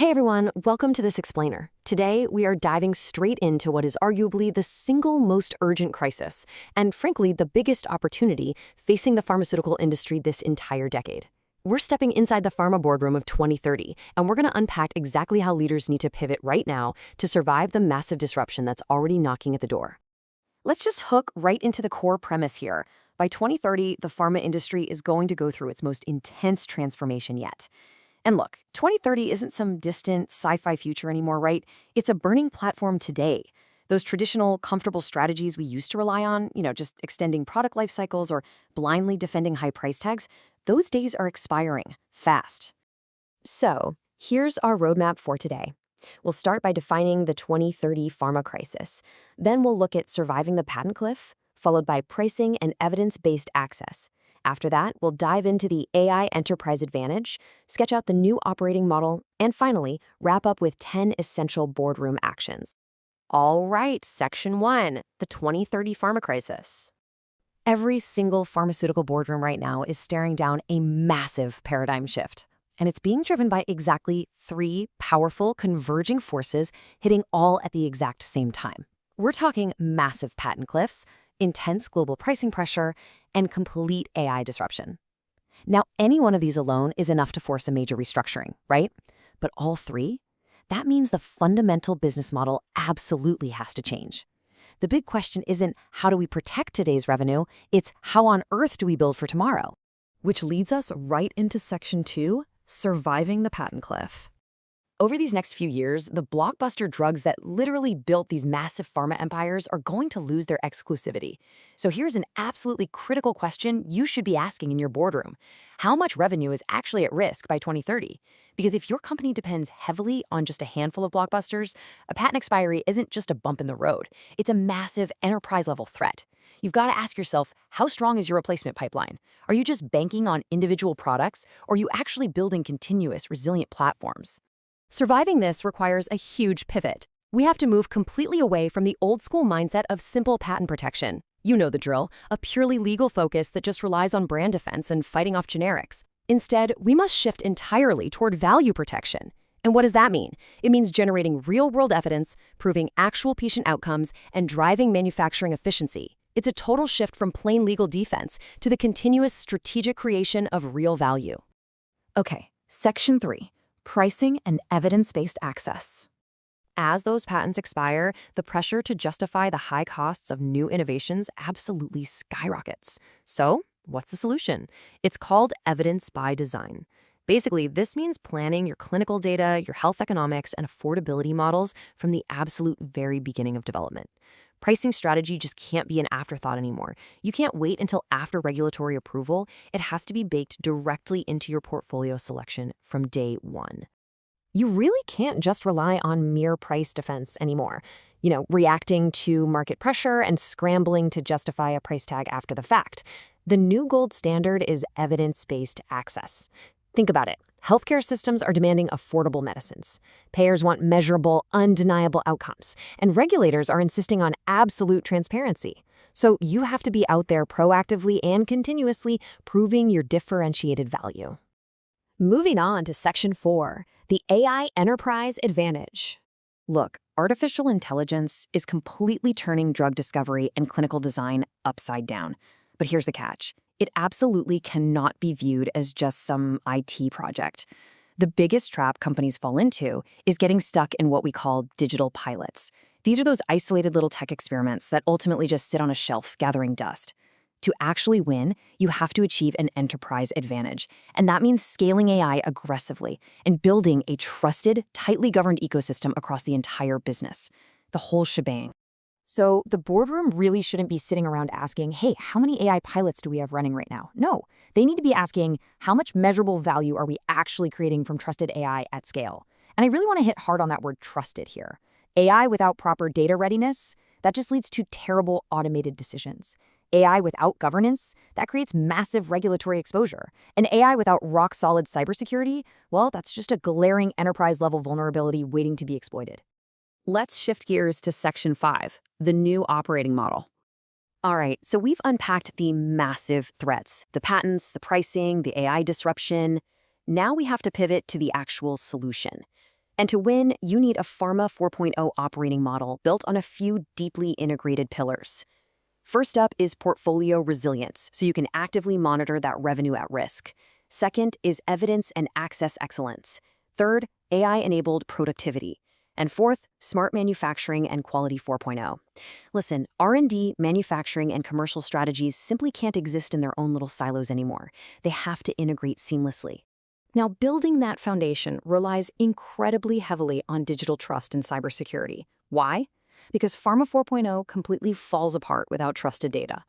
Hey everyone, welcome to this explainer. Today, we are diving straight into what is arguably the single most urgent crisis, and frankly, the biggest opportunity facing the pharmaceutical industry this entire decade. We're stepping inside the Pharma Boardroom of 2030, and we're going to unpack exactly how leaders need to pivot right now to survive the massive disruption that's already knocking at the door. Let's just hook right into the core premise here. By 2030, the pharma industry is going to go through its most intense transformation yet. And look, 2030 isn't some distant sci-fi future anymore, right? It's a burning platform today. Those traditional, comfortable strategies we used to rely on, just extending product life cycles or blindly defending high price tags, those days are expiring fast. So, here's our roadmap for today. We'll start by defining the 2030 pharma crisis. Then we'll look at surviving the patent cliff, followed by pricing and evidence-based access. After that, we'll dive into the AI enterprise advantage, sketch out the new operating model, and finally, wrap up with 10 essential boardroom actions. All right, Section 1, the 2030 pharma crisis. Every single pharmaceutical boardroom right now is staring down a massive paradigm shift. And it's being driven by exactly three powerful converging forces hitting all at the exact same time. We're talking massive patent cliffs, intense global pricing pressure, and complete AI disruption. Now, any one of these alone is enough to force a major restructuring, right? But all three? That means the fundamental business model absolutely has to change. The big question isn't how do we protect today's revenue, it's how on earth do we build for tomorrow? Which leads us right into Section 2, surviving the patent cliff. Over these next few years, the blockbuster drugs that literally built these massive pharma empires are going to lose their exclusivity. So here's an absolutely critical question you should be asking in your boardroom. How much revenue is actually at risk by 2030? Because if your company depends heavily on just a handful of blockbusters, a patent expiry isn't just a bump in the road. It's a massive enterprise-level threat. You've got to ask yourself, how strong is your replacement pipeline? Are you just banking on individual products, or are you actually building continuous, resilient platforms? Surviving this requires a huge pivot. We have to move completely away from the old-school mindset of simple patent protection. You know the drill, a purely legal focus that just relies on brand defense and fighting off generics. Instead, we must shift entirely toward value protection. And what does that mean? It means generating real-world evidence, proving actual patient outcomes, and driving manufacturing efficiency. It's a total shift from plain legal defense to the continuous strategic creation of real value. Okay, Section 3. Pricing and evidence-based access. As those patents expire, the pressure to justify the high costs of new innovations absolutely skyrockets. So, what's the solution? It's called evidence by design. Basically, this means planning your clinical data, your health economics, and affordability models from the absolute very beginning of development. Pricing strategy just can't be an afterthought anymore. You can't wait until after regulatory approval. It has to be baked directly into your portfolio selection from day one. You really can't just rely on mere price defense anymore. Reacting to market pressure and scrambling to justify a price tag after the fact. The new gold standard is evidence-based access. Think about it. Healthcare systems are demanding affordable medicines. Payers want measurable, undeniable outcomes. And regulators are insisting on absolute transparency. So you have to be out there proactively and continuously proving your differentiated value. Moving on to Section 4, the AI enterprise advantage. Look, artificial intelligence is completely turning drug discovery and clinical design upside down. But here's the catch. It absolutely cannot be viewed as just some IT project. The biggest trap companies fall into is getting stuck in what we call digital pilots. These are those isolated little tech experiments that ultimately just sit on a shelf gathering dust. To actually win, you have to achieve an enterprise advantage, and that means scaling AI aggressively and building a trusted, tightly governed ecosystem across the entire business, the whole shebang. So the boardroom really shouldn't be sitting around asking, hey, how many AI pilots do we have running right now? No, they need to be asking, how much measurable value are we actually creating from trusted AI at scale? And I really want to hit hard on that word trusted here. AI without proper data readiness, that just leads to terrible automated decisions. AI without governance, that creates massive regulatory exposure. And AI without rock-solid cybersecurity, well, that's just a glaring enterprise-level vulnerability waiting to be exploited. Let's shift gears to Section 5, the new operating model. All right, so we've unpacked the massive threats, the patents, the pricing, the AI disruption. Now we have to pivot to the actual solution. And to win, you need a Pharma 4.0 operating model built on a few deeply integrated pillars. First up is portfolio resilience, so you can actively monitor that revenue at risk. Second is evidence and access excellence. Third, AI-enabled productivity. And fourth, smart manufacturing and quality 4.0. Listen, R&D, manufacturing, and commercial strategies simply can't exist in their own little silos anymore. They have to integrate seamlessly. Now, building that foundation relies incredibly heavily on digital trust and cybersecurity. Why? Because Pharma 4.0 completely falls apart without trusted data.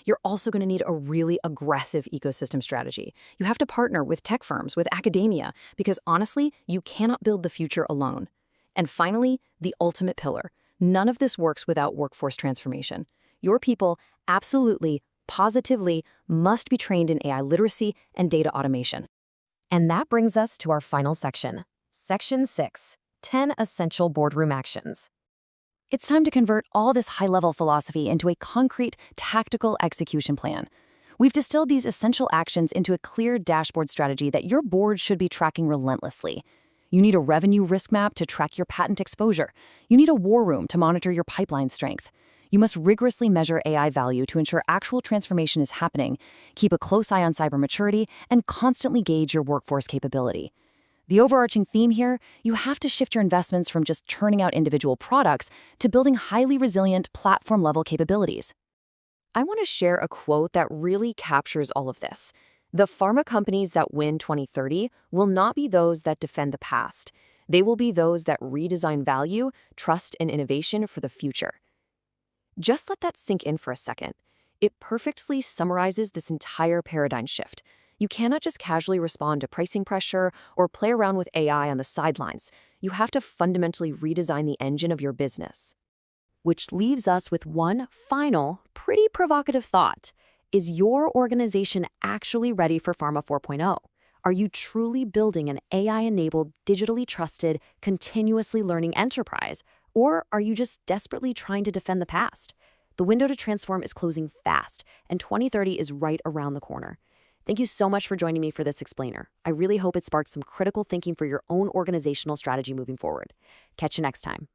You're also going to need a really aggressive ecosystem strategy. You have to partner with tech firms, with academia, because honestly, you cannot build the future alone. And finally, the ultimate pillar. None of this works without workforce transformation. Your people absolutely, positively must be trained in AI literacy and data automation. And that brings us to our final section. Section 6, 10 Essential Boardroom Actions. It's time to convert all this high-level philosophy into a concrete, tactical execution plan. We've distilled these essential actions into a clear dashboard strategy that your board should be tracking relentlessly. You need a revenue risk map to track your patent exposure. You need a war room to monitor your pipeline strength. You must rigorously measure AI value to ensure actual transformation is happening, keep a close eye on cyber maturity, and constantly gauge your workforce capability. The overarching theme here, you have to shift your investments from just churning out individual products to building highly resilient platform-level capabilities. I want to share a quote that really captures all of this. The pharma companies that win 2030 will not be those that defend the past. They will be those that redesign value, trust, and innovation for the future. Just let that sink in for a second. It perfectly summarizes this entire paradigm shift. You cannot just casually respond to pricing pressure or play around with AI on the sidelines. You have to fundamentally redesign the engine of your business. Which leaves us with one final, pretty provocative thought. Is your organization actually ready for Pharma 4.0? Are you truly building an AI-enabled, digitally trusted, continuously learning enterprise? Or are you just desperately trying to defend the past? The window to transform is closing fast, and 2030 is right around the corner. Thank you so much for joining me for this explainer. I really hope it sparks some critical thinking for your own organizational strategy moving forward. Catch you next time.